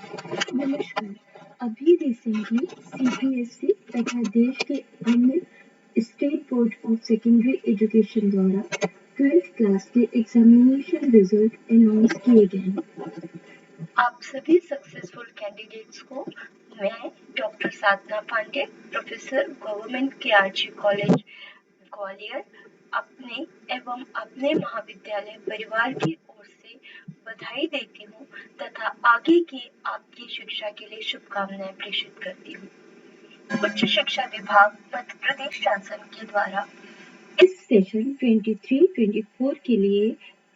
नमस्कार। अभी recently CBSE तथा देश के अन्य state board of secondary education द्वारा 12th क्लास के एग्जामिनेशन रिजल्ट अनाउंस किए गए हैं। आप सभी सक्सेसफुल कैंडिडेट्स को मैं doctor Sadhana Pandey, professor government KRG college Gwalior अपने महाविद्यालय परिवार की ओर से बधाई देती हूँ तथा आगे की आपकी शिक्षा के लिए शुभकामनाएं प्रेषित करती हूँ। उच्च शिक्षा विभाग मध्य प्रदेश शासन के द्वारा इस सेशन 23-24 के लिए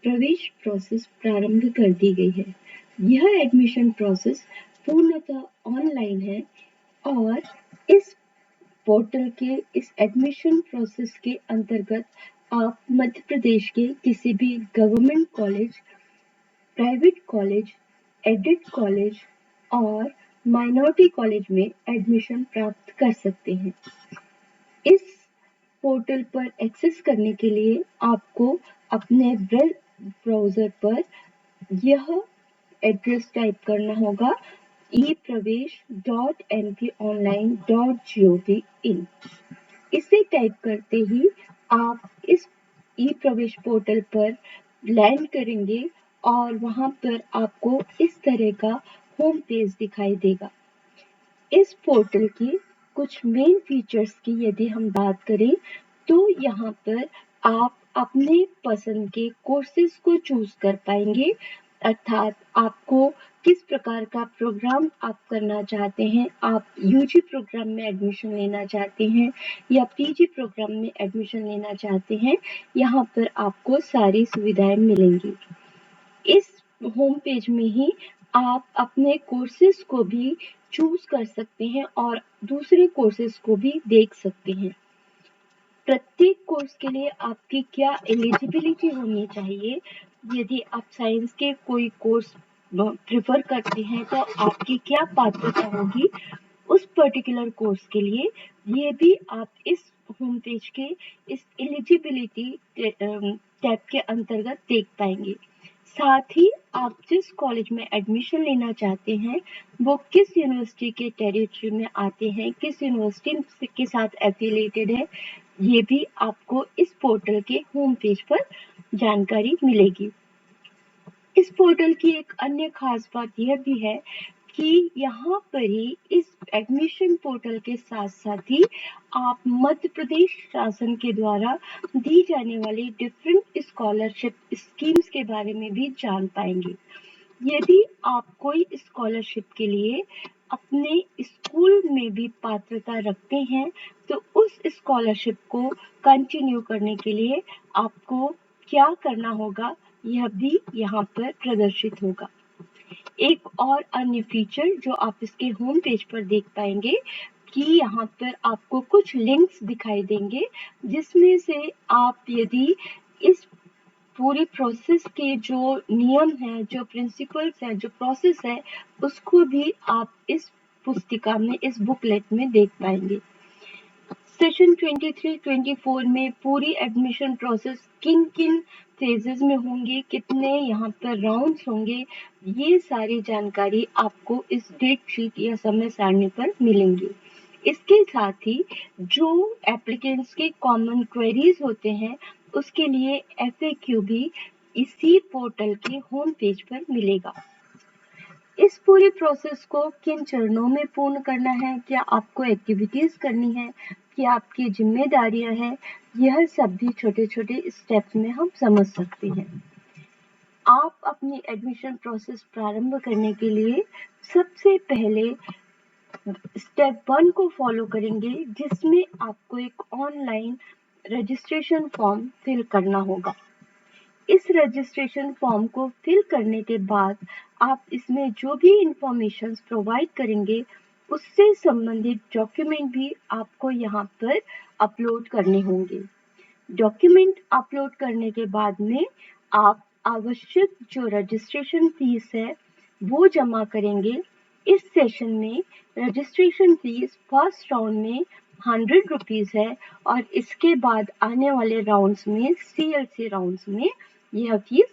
प्रवेश प्रोसेस प्रारंभ कर दी गई है। यह एडमिशन प्रोसेस पूर्णतः ऑनलाइन है और इस पोर्टल के इस एडमिशन प्रोसेस के अंतर्गत आप मध्य प्रदेश के किसी भी government college, private college, added college और माइनॉरिटी कॉलेज में एडमिशन प्राप्त कर सकते हैं। इस पोर्टल पर एक्सेस करने के लिए आपको अपने वेब ब्राउजर पर यह एड्रेस टाइप करना होगा epravesh.nponline.gov.in। इसे टाइप करते ही आप इस ई प्रवेश पोर्टल पर लैंड करेंगे और वहां पर आपको इस तरह का होम पेज दिखाई देगा। इस पोर्टल की कुछ मेन फीचर्स की यदि हम बात करें तो यहाँ पर आप अपने पसंद के कोर्सेज को चूज कर पाएंगे, अर्थात आपको किस प्रकार का प्रोग्राम आप करना चाहते हैं, आप यूजी प्रोग्राम में एडमिशन लेना चाहते हैं या पीजी प्रोग्राम में एडमिशन लेना चाहते हैं, यहाँ पर आपको सारी सुविधाएं मिलेंगी। इस होम पेज में ही आप अपने कोर्सेज को भी चूज कर सकते हैं और दूसरे कोर्सेज को भी देख सकते हैं। प्रत्येक कोर्स के लिए आपकी क्या एलिजिबिलिटी होनी चाहिए, यदि आप साइंस के कोई कोर्स प्रेफर करते हैं तो आपकी क्या पात्रता होगी उस पर्टिकुलर कोर्स के लिए, ये भी आप इस होम पेज के इस एलिजिबिलिटी टैब के अंतर्गत देख पाएंगे। साथ ही आप जिस कॉलेज में एडमिशन लेना चाहते हैं वो किस यूनिवर्सिटी के टेरिटरी में आते हैं, किस यूनिवर्सिटी के साथ एफिलिएटेड है, ये भी आपको इस पोर्टल के होम पेज पर जानकारी मिलेगी। इस पोर्टल की एक अन्य खास बात यह भी है कि यहाँ पर ही इस एडमिशन पोर्टल के साथ साथ ही आप मध्य प्रदेश शासन के द्वारा दी जाने वाली डिफरेंट स्कॉलरशिप स्कीम्स के बारे में भी जान पाएंगे। यदि आप कोई स्कॉलरशिप के लिए अपने स्कूल में भी पात्रता रखते हैं तो उस स्कॉलरशिप को कंटिन्यू करने के लिए आपको क्या करना होगा यह भी यहाँ पर प्रदर्शित होगा। एक और अन्य फीचर जो आप इसके होम पेज पर देख पाएंगे कि यहाँ पर आपको कुछ लिंक्स दिखाई देंगे जिसमें से आप यदि इस पूरी प्रोसेस के जो नियम हैं, जो प्रिंसिपल्स हैं, जो प्रोसेस है, उसको भी आप इस पुस्तिका में, इस बुकलेट में देख पाएंगे। सेशन 23-24 में पूरी एडमिशन प्रोसेस किन किन फेजेस में होंगी, कितने यहाँ पर राउंड्स होंगे, ये सारी जानकारी आपको इस डेट शीट या समय सारणी पर मिलेंगी। इसके साथ ही जो एप्लीकेंट्स के कॉमन क्वेरीज होते हैं उसके लिए FAQ भी इसी पोर्टल के होम पेज पर मिलेगा। इस पूरी प्रोसेस को किन चरणों में पूर्ण करना है, क्या आपको एक्टिविटीज करनी है, क्या आपकी जिम्मेदारियां हैं, यह सब भी छोटे छोटे स्टेप्स में हम समझ सकते हैं। आप अपनी एडमिशन प्रोसेस प्रारंभ करने के लिए सबसे पहले स्टेप 1 को फॉलो करेंगे जिसमें आपको एक ऑनलाइन रजिस्ट्रेशन फॉर्म फिल करना होगा। इस रजिस्ट्रेशन फॉर्म को फिल करने के बाद आप इसमें जो भी इंफॉर्मेशन प्रोवाइड करेंगे उससे संबंधित डॉक्यूमेंट भी आपको यहाँ पर अपलोड करने होंगे। डॉक्यूमेंट अपलोड करने के बाद में आप आवश्यक जो रजिस्ट्रेशन फीस है वो जमा करेंगे। इस सेशन में रजिस्ट्रेशन फीस फर्स्ट राउंड में 100 रुपीज है और इसके बाद आने वाले राउंड्स में CLC राउंड्स में यह फीस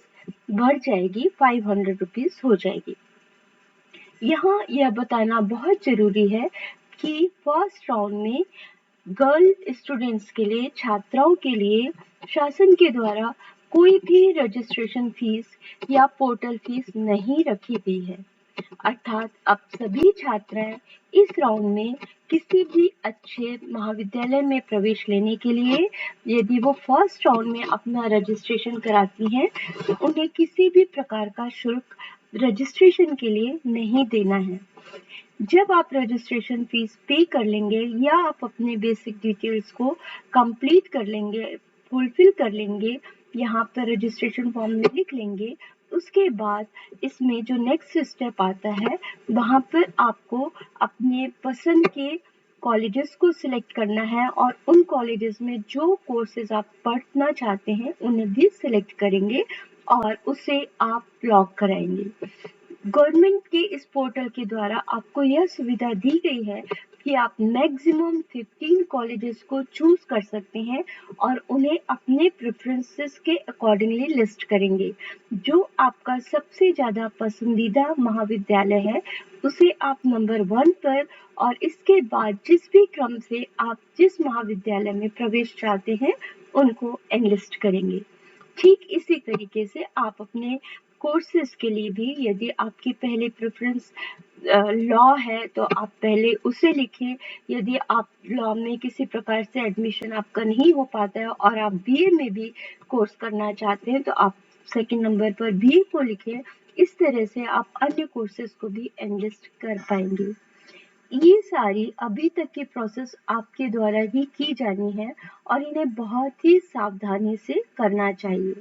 बढ़ जाएगी, 500 रुपीज हो जाएगी। यहाँ यह बताना बहुत जरूरी है कि फर्स्ट राउंड में गर्ल स्टूडेंट्स के लिए, छात्राओं के लिए शासन के द्वारा कोई भी रजिस्ट्रेशन फीस या पोर्टल फीस नहीं रखी गई है। अर्थात अब सभी छात्राएं इस राउंड में किसी भी अच्छे महाविद्यालय में प्रवेश लेने के लिए यदि वो फर्स्ट राउंड में अपना रजिस्ट्रेशन कराती हैं तो उन्हें किसी भी प्रकार का शुल्क रजिस्ट्रेशन के लिए नहीं देना है। जब आप रजिस्ट्रेशन फीस पे कर लेंगे या आप अपने बेसिक डिटेल्स को कंप्लीट कर लेंगे, फुलफिल कर लेंगे, यहाँ पर रजिस्ट्रेशन फॉर्म में लिख लेंगे, उसके बाद इसमें जो नेक्स्ट स्टेप आता है वहाँ पर आपको अपने पसंद के कॉलेजेस को सिलेक्ट करना है और उन कॉलेजेस में जो कोर्सेज आप पढ़ना चाहते हैं उन्हें भी सिलेक्ट करेंगे और उसे आप लॉक कराएंगे। गवर्नमेंट के इस पोर्टल के द्वारा आपको यह सुविधा दी गई है कि आप मैक्सिमम 15 कॉलेजेस को चूज कर सकते हैं और उन्हें अपने प्रेफरेंसेस के अकॉर्डिंगली लिस्ट करेंगे। जो आपका सबसे ज्यादा पसंदीदा महाविद्यालय है उसे आप नंबर 1 पर और इसके बाद जिस भी क्रम से आप जिस महाविद्यालय में प्रवेश चाहते हैं उनको एनलिस्ट करेंगे। ठीक इसी तरीके से आप अपने कोर्सेज के लिए भी यदि आपकी पहले प्रेफरेंस लॉ है तो आप पहले उसे लिखें। यदि आप लॉ में किसी प्रकार से एडमिशन आपका नहीं हो पाता है और आप बीए में भी कोर्स करना चाहते हैं तो आप सेकंड नंबर पर बीए को लिखें। इस तरह से आप अन्य कोर्सेज को भी एनलिस्ट कर पाएंगे। ये सारी अभी तक की प्रोसेस आपके द्वारा ही की जानी है और इन्हें बहुत ही सावधानी से करना चाहिए।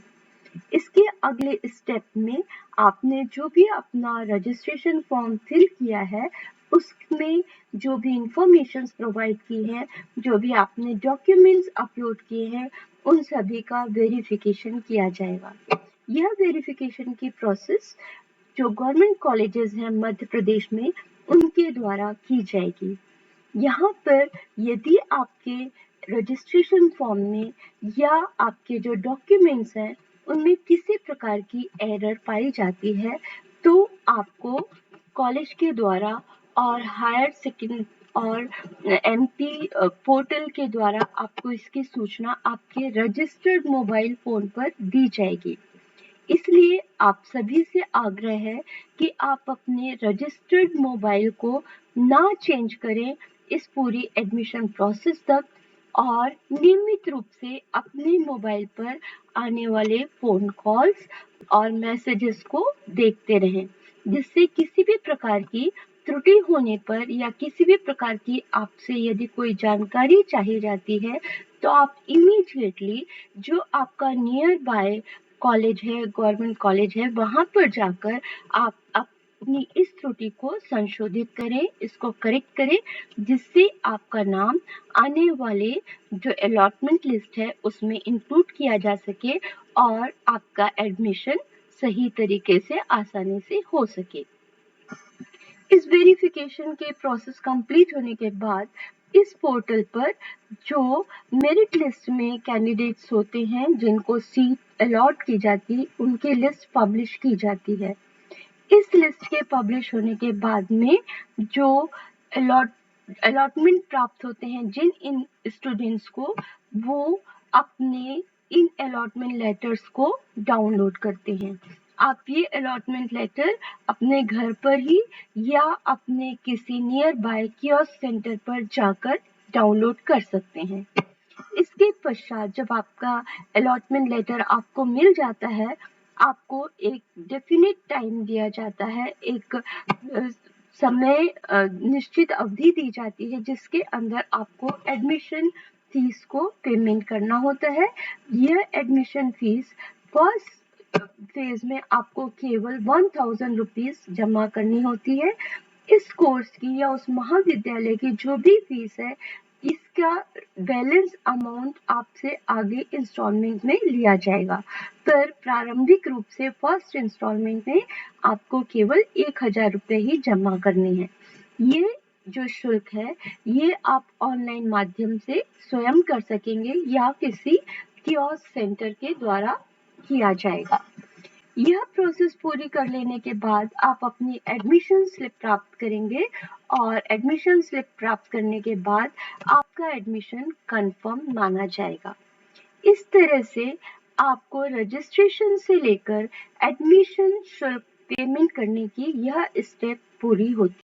इसके अगले स्टेप में आपने जो भी अपना रजिस्ट्रेशन फॉर्म फिल किया है उसमें जो भी इंफॉर्मेशन प्रोवाइड की है, जो भी आपने डॉक्यूमेंट्स अपलोड किए हैं उन सभी का वेरिफिकेशन किया जाएगा। यह वेरिफिकेशन की प्रोसेस जो गवर्नमेंट कॉलेजेस हैं मध्य प्रदेश में उनके द्वारा की जाएगी। यहाँ पर यदि आपके रजिस्ट्रेशन फॉर्म में या आपके जो डॉक्यूमेंट्स हैं उनमें किसी प्रकार की एरर पाई जाती है तो आपको कॉलेज के द्वारा और हायर सेकेंडरी और एमपी पोर्टल के द्वारा आपको इसकी सूचना आपके रजिस्टर्ड मोबाइल फोन पर दी जाएगी। इसलिए आप सभी से आग्रह है कि आप अपने रजिस्टर्ड मोबाइल को ना चेंज करें इस पूरी एडमिशन प्रोसेस तक और नियमित रूप से अपने मोबाइल पर आने वाले फोन कॉल्स और मैसेजेस को देखते रहें, जिससे किसी भी प्रकार की त्रुटि होने पर या किसी भी प्रकार की आपसे यदि कोई जानकारी चाहिए जाती है तो आप इमीडिएटली जो आपका नियर बाय कॉलेज है, गवर्नमेंट कॉलेज है, वहां पर जाकर आप अपनी इस त्रुटि को संशोधित करें, इसको करेक्ट करें, जिससे आपका नाम आने वाले जो अलॉटमेंट लिस्ट है उसमें इंक्लूड किया जा सके और आपका एडमिशन सही तरीके से आसानी से हो सके। इस वेरिफिकेशन के प्रोसेस कंप्लीट होने के बाद इस पोर्टल पर जो मेरिट लिस्ट में कैंडिडेट्स होते हैं जिनको सीट अलॉट की जाती है उनकी लिस्ट पब्लिश की जाती है। इस लिस्ट के पब्लिश होने के बाद में जो अलॉटमेंट प्राप्त होते हैं जिन इन स्टूडेंट्स को वो अपने इन अलॉटमेंट लेटर्स को डाउनलोड करते हैं। आप ये अलॉटमेंट लेटर अपने घर पर ही या अपने किसी नियर बाय कियोस्क सेंटर पर जाकर डाउनलोड कर सकते हैं। इसके पश्चात जब आपका अलॉटमेंट लेटर आपको मिल जाता है आपको एक डेफिनेट टाइम दिया जाता है, एक समय निश्चित अवधि दी जाती है जिसके अंदर आपको एडमिशन फीस को पेमेंट करना होता है। यह एडमिशन फीस फर्स्ट फेज में आपको केवल 1000 रुपीज जमा करनी होती है। इस कोर्स की या उस महाविद्यालय की जो भी फीस है इसका बैलेंस अमाउंट आपसे आगे इंस्टॉलमेंट में लिया जाएगा, पर प्रारंभिक रूप से फर्स्ट इंस्टॉलमेंट में आपको केवल 1000 रुपये ही जमा करने हैं। ये जो शुल्क है ये आप ऑनलाइन माध्यम से स्वयं कर सकेंगे या किसी कियोस्क सेंटर के द्वारा किया जाएगा। यह प्रोसेस पूरी कर लेने के बाद आप अपनी एडमिशन स्लिप प्राप्त करेंगे और एडमिशन स्लिप प्राप्त करने के बाद आपका एडमिशन कंफर्म माना जाएगा। इस तरह से आपको रजिस्ट्रेशन से लेकर एडमिशन शुल्क पेमेंट करने की यह स्टेप पूरी होती है।